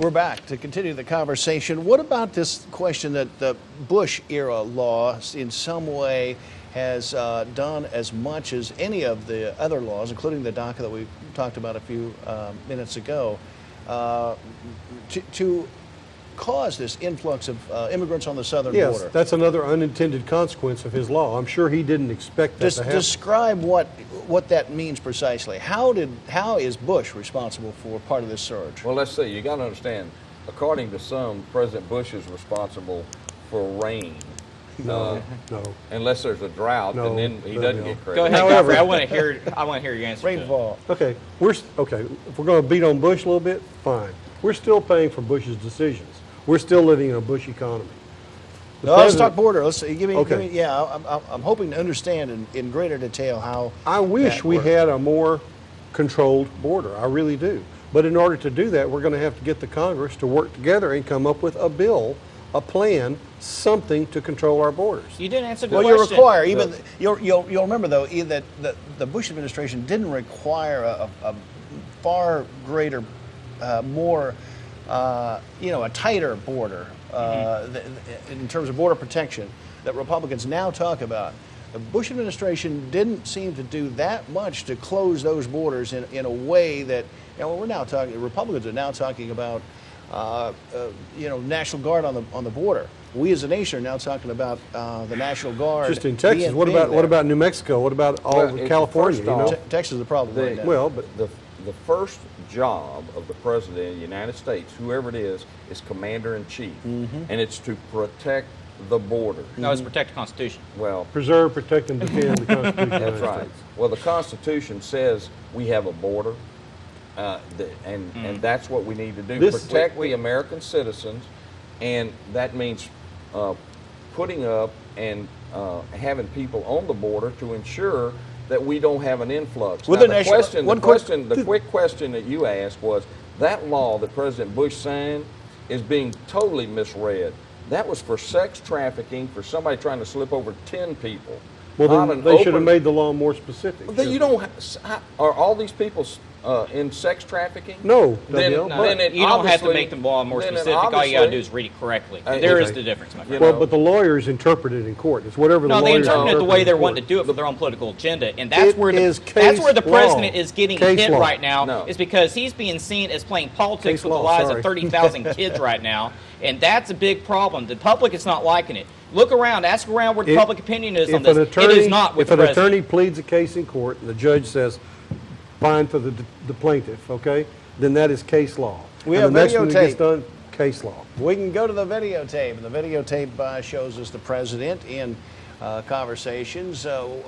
We're back to continue the conversation. What about this question that the Bush-era law in some way has done as much as any of the other laws, including the DACA that we talked about a few minutes ago, to cause this influx of immigrants on the southern border? Yes, that's another unintended consequence of his law. I'm sure he didn't expect that to happen. Describe what that means precisely. How is Bush responsible for part of this surge? Well, let's see. You got to understand. According to some, President Bush is responsible for rain. No. Unless there's a drought, and then he doesn't get credit. Go ahead, However, Godfrey. I want to hear your answer. Rainfall. Okay, if we're going to beat on Bush a little bit, fine. We're still paying for Bush's decisions. We're still living in a Bush economy. No, let's talk border. Let's give me. Okay. I'm hoping to understand in greater detail how. I wish we had a more controlled border. I really do. But in order to do that, we're going to have to get the Congress to work together and come up with a bill, a plan, something to control our borders. You didn't answer the Well, question. you require even you'll remember though that the Bush administration didn't require a far greater, more a tighter border in terms of border protection that Republicans now talk about. The Bush administration didn't seem to do that much to close those borders in a way that we're now talking. Republicans are now talking about National Guard on the border. We as a nation are now talking about the National Guard. Just in Texas. What about New Mexico? What about all of California? Texas is the problem right now. Well, but the first job of the President of the United States, whoever it is Commander-in-Chief, and it's to protect the border. No, it's protect the Constitution. Well, preserve, protect, and defend the Constitution of the that's United right. States. Well, the Constitution says we have a border, and that's what we need to do. Protect the American citizens, and that means putting up and having people on the border to ensure that we don't have an influx. Now, the quick question that you asked was, that law that President Bush signed is being totally misread. That was for sex trafficking, for somebody trying to slip over 10 people. Well, then they should have made the law more specific. Well, you don't. Are all these people in sex trafficking? No. Then you don't have to make the law more specific. All you got to do is read it correctly. There is the difference, my friend. Well, but the lawyers interpret it in court. It's whatever the lawyers they interpret it the way they're in court. wanting to do it for their own political agenda, and that's where the president is getting hit right now. Is because he's being seen as playing politics with the lives of 30,000 kids right now, and that's a big problem. The public is not liking it. Look around. Ask around where the public opinion is on this. It is not with the president. If an attorney pleads a case in court and the judge says, fine for the plaintiff, okay, then that is case law. We and have the next one that videotape. gets done, case law. We can go to the videotape, and the videotape shows us the president in conversations with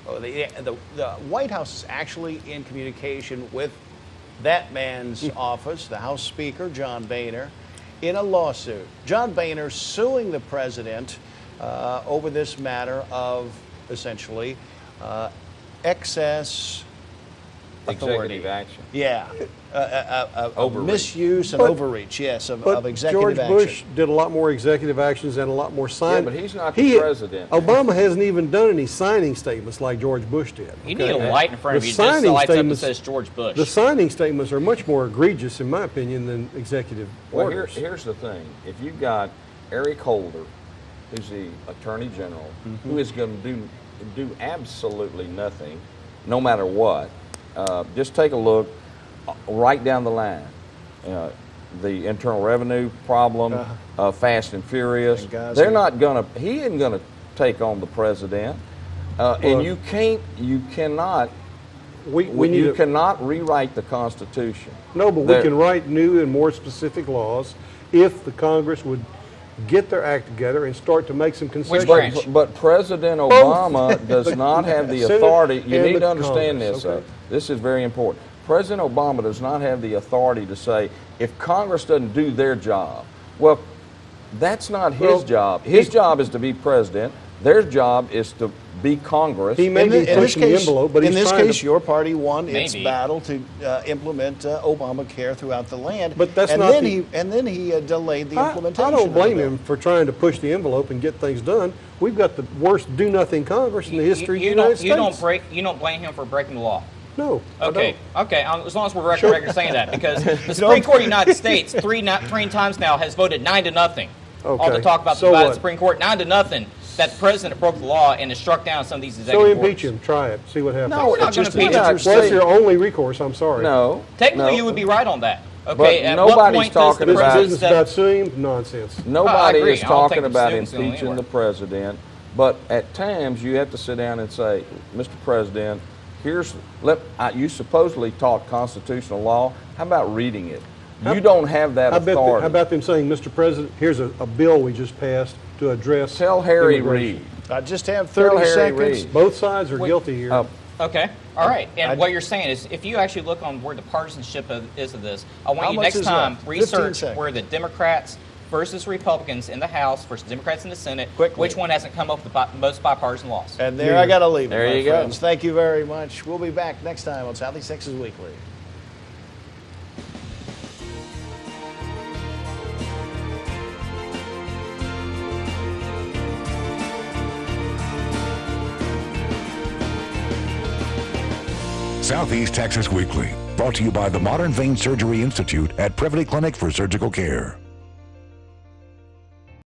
the White House is actually in communication with that man's office, the House Speaker, John Boehner, in a lawsuit. John Boehner suing the president over this matter of essentially excess authority. Executive action. Yeah. Overreach. Misuse and overreach, yes, of executive action. George Bush did a lot more executive actions and a lot more signing. Yeah, but he's not the president. Obama hasn't even done any signing statements like George Bush did. You need a light in front of you just signing lights up and statements- says George Bush. The signing statements are much more egregious, in my opinion, than executive Well, orders. here's the thing. If you've got Eric Holder, who's the Attorney General, who is going to do absolutely nothing, no matter what, just take a look right down the line. The Internal Revenue problem, Fast and Furious. They're not going to. He isn't going to take on the president, and you cannot rewrite the Constitution. No, but we can write new and more specific laws if the Congress would get their act together and start to make some concessions. But President Obama does not have the authority. You need to understand this. Okay. This is very important. President Obama does not have the authority to say, if Congress doesn't do their job, well, that's not his job. His job is to be president. Their job is to be Congress. He may be pushing the envelope, but in he's this trying case, to, your party won its Maybe. battle to implement Obamacare throughout the land. But that's and not then the- he delayed the implementation. I don't of the blame bill. him for trying to push the envelope and get things done. We've got the worst do-nothing Congress in the history of the United States. You don't blame him for breaking the law. No. Okay. Okay. As long as we're record saying that, because the Supreme Court of the United States three times now has voted 9-0. All the talk about the Supreme Court 9-0 that the president broke the law and has struck down some of these executive orders. So impeach him. Try it. See what happens. No, we're not going to impeach him. Well, that's your only recourse. I'm sorry. No. Technically, you would be right on that. Okay. But nobody's talking about business about suing him. Nonsense. Nobody is talking about impeaching the president. But at times, you have to sit down and say, Mr. President, you supposedly taught constitutional law. How about reading it? You don't have that authority. How about them saying, Mr. President, here's a bill we just passed to address Tell Harry Reid. I just have 30 seconds. Both sides are guilty here. Okay. All right. And what you're saying is, if you actually look on where the partisanship is of this, I want you next time research where the Democrats versus Republicans in the House versus Democrats in the Senate, which one hasn't come up with the most bipartisan laws. And there I got to leave it, there you friends. go. Thank you very much. We'll be back next time on Southeast Texas Weekly. Southeast Texas Weekly, brought to you by the Modern Vein Surgery Institute at Privity Clinic for Surgical Care.